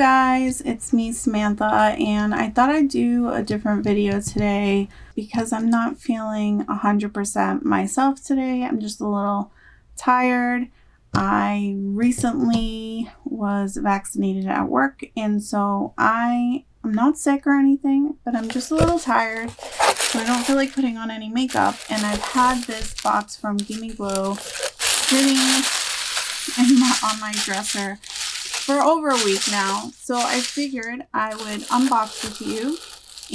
guys, it's me Samantha, and I thought I'd do a different video today because I'm not feeling 100% myself today. I'm just a little tired. I recently was vaccinated at work, and so I'm not sick or anything, but I'm just a little tired, so I don't feel like putting on any makeup. And I've had this box from Gimme Glow sitting on my dresser for over a week now, so I figured I would unbox with you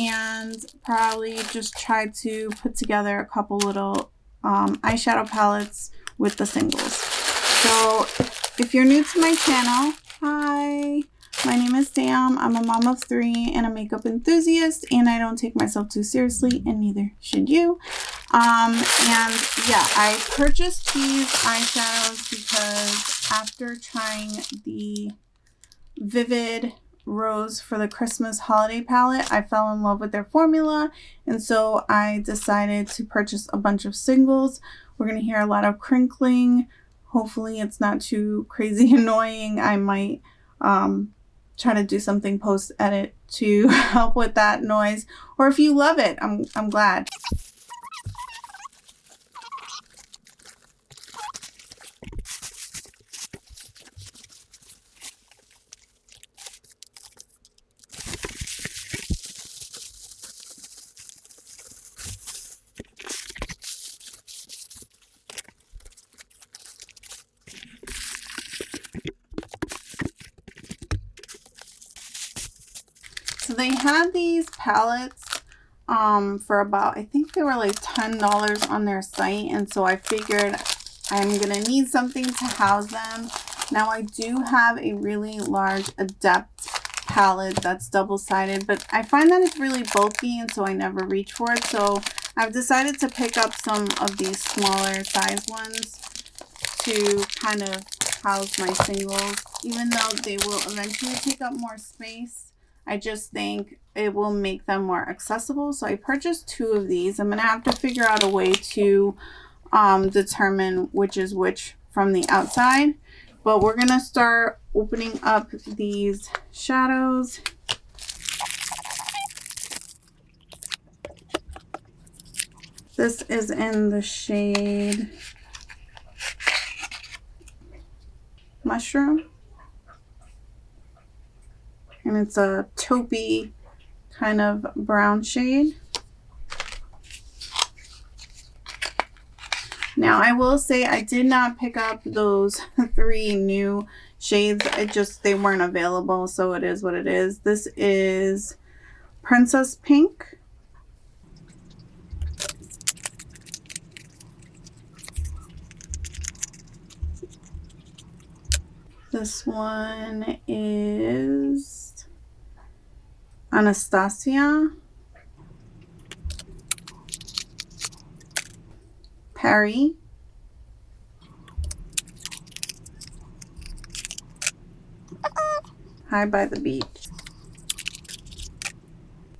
and probably just try to put together a couple little eyeshadow palettes with the singles. So if you're new to my channel, hi, my name is Sam. I'm a mom of 3 and a makeup enthusiast, and I don't take myself too seriously, and neither should you. And yeah, I purchased these eyeshadows because after trying the Vivid Rose for the Christmas holiday palette, I fell in love with their formula, and so I decided to purchase a bunch of singles. We're going to hear a lot of crinkling. Hopefully it's not too crazy annoying. I might try to do something post-edit to help with that noise, or if you love it, I'm glad. So they had these palettes for about, I think they were like $10 on their site, and so I figured I'm gonna need something to house them. Now I do have a really large Adept palette that's double-sided, but I find that it's really bulky, and so I never reach for it. So I've decided to pick up some of these smaller size ones to kind of house my singles, even though they will eventually take up more space. I just think it will make them more accessible. So I purchased 2 of these. I'm going to have to figure out a way to determine which is which from the outside. But we're going to start opening up these shadows. This is in the shade Mushroom. And it's a taupey kind of brown shade. Now I will say I did not pick up those 3 new shades. They weren't available, so it is what it is. This is Princess Pink. This one is Anastasia. Peri. High by the Beach.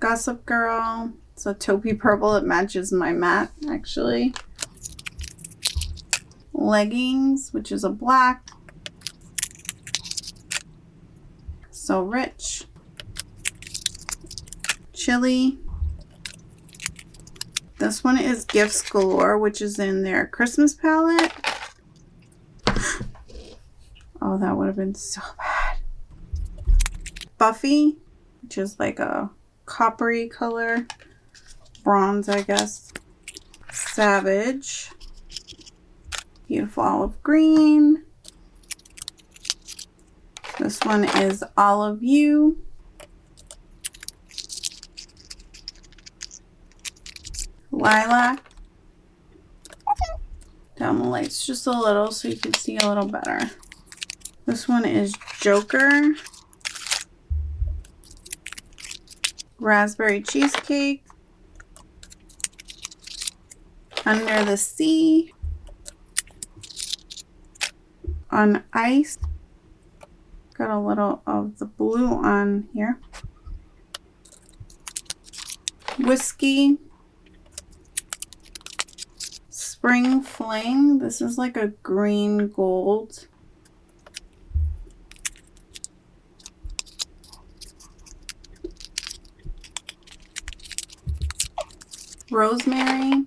Gossip Girl. It's a taupey purple. It matches my matte, actually. Leggings, which is a black. So Rich. Chili. This one is Gifts Galore, which is in their Christmas palette. Oh, that would have been so bad. Buffy, which is like a coppery color. Bronze, I guess. Savage. Beautiful olive green. This one is Olive You. Lilac. Down the lights just a little so you can see a little better. This one is Joker. Raspberry Cheesecake. Under the Sea. On Ice. Got a little of the blue on here. Whiskey. Spring Fling. This is like a green gold. rosemary,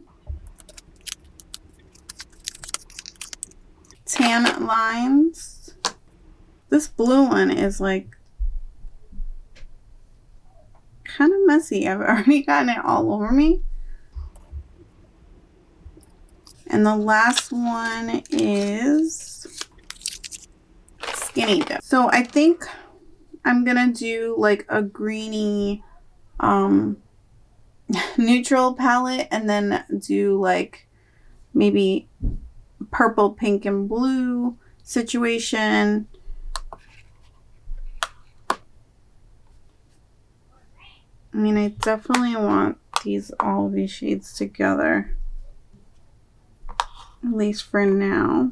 tan lines. This blue one is like kind of messy. I've already gotten it all over me. And the last one is skinny dip. So I think I'm gonna do like a greeny neutral palette, and then do like maybe purple, pink, and blue situation. I mean, I definitely want all of these shades together, at least for now.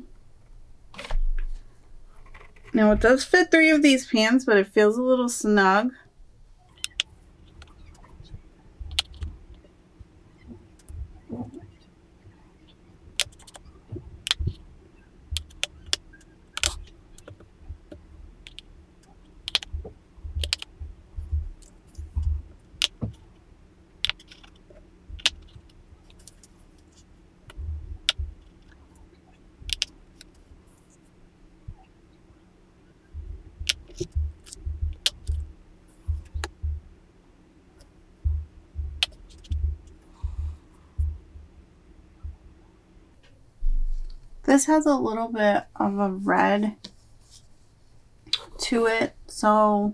Now it does fit 3 of these pants, but it feels a little snug. This has a little bit of a red to it, so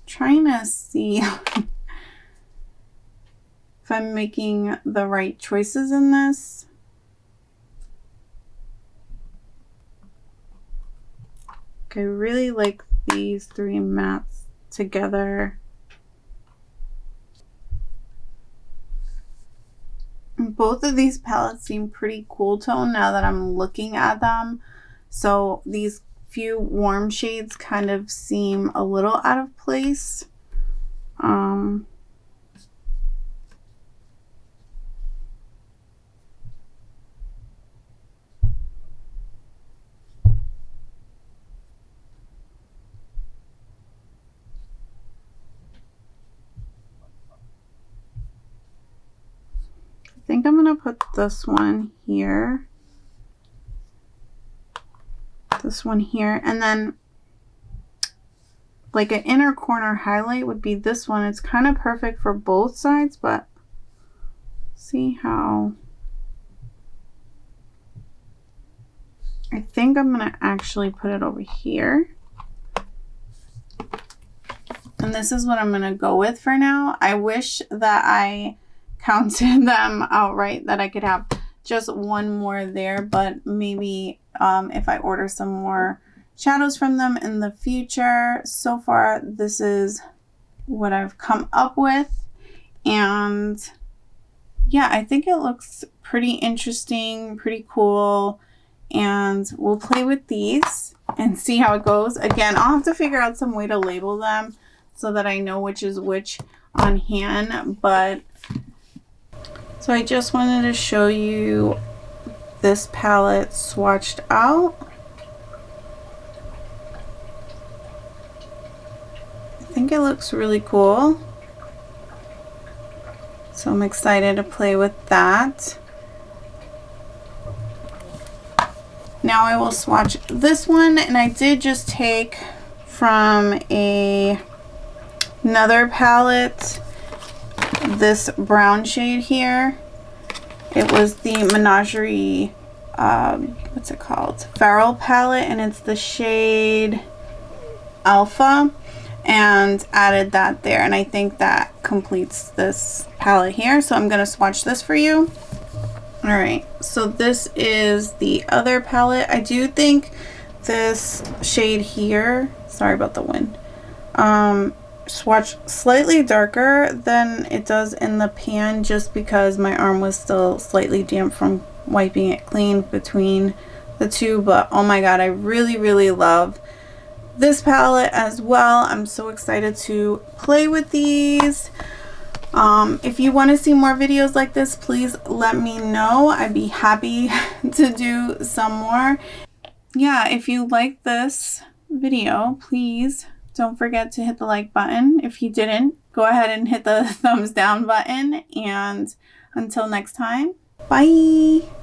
trying to see if I'm making the right choices in this. I really like these 3 mattes together. Both of these palettes seem pretty cool tone now that I'm looking at them. So these few warm shades kind of seem a little out of place. I think I'm gonna put this one here, this one here, and then like an inner corner highlight would be this one. It's kind of perfect for both sides, but see how I think I'm gonna actually put it over here. And this is what I'm gonna go with for now. I wish that I counted them outright, that I could have just one more there, but maybe if I order some more shadows from them in the future. So far, this is what I've come up with, and yeah, I think it looks pretty interesting, pretty cool, and we'll play with these and see how it goes. Again, I'll have to figure out some way to label them so that I know which is which on hand, but so I just wanted to show you this palette swatched out. I think it looks really cool. So I'm excited to play with that. Now I will swatch this one, and I did just take from another palette this brown shade here. It was the Menagerie, what's it called? Feral palette, and it's the shade Alpha, and added that there. And I think that completes this palette here. So I'm going to swatch this for you. All right, so this is the other palette. I do think this shade here, sorry about the wind, swatch slightly darker than it does in the pan, just because my arm was still slightly damp from wiping it clean between the two. But oh my god, I really love this palette as well. I'm so excited to play with these. If you want to see more videos like this, please let me know. I'd be happy to do some more. Yeah, if you like this video, please don't forget to hit the like button. If you didn't, go ahead and hit the thumbs down button. And until next time, bye.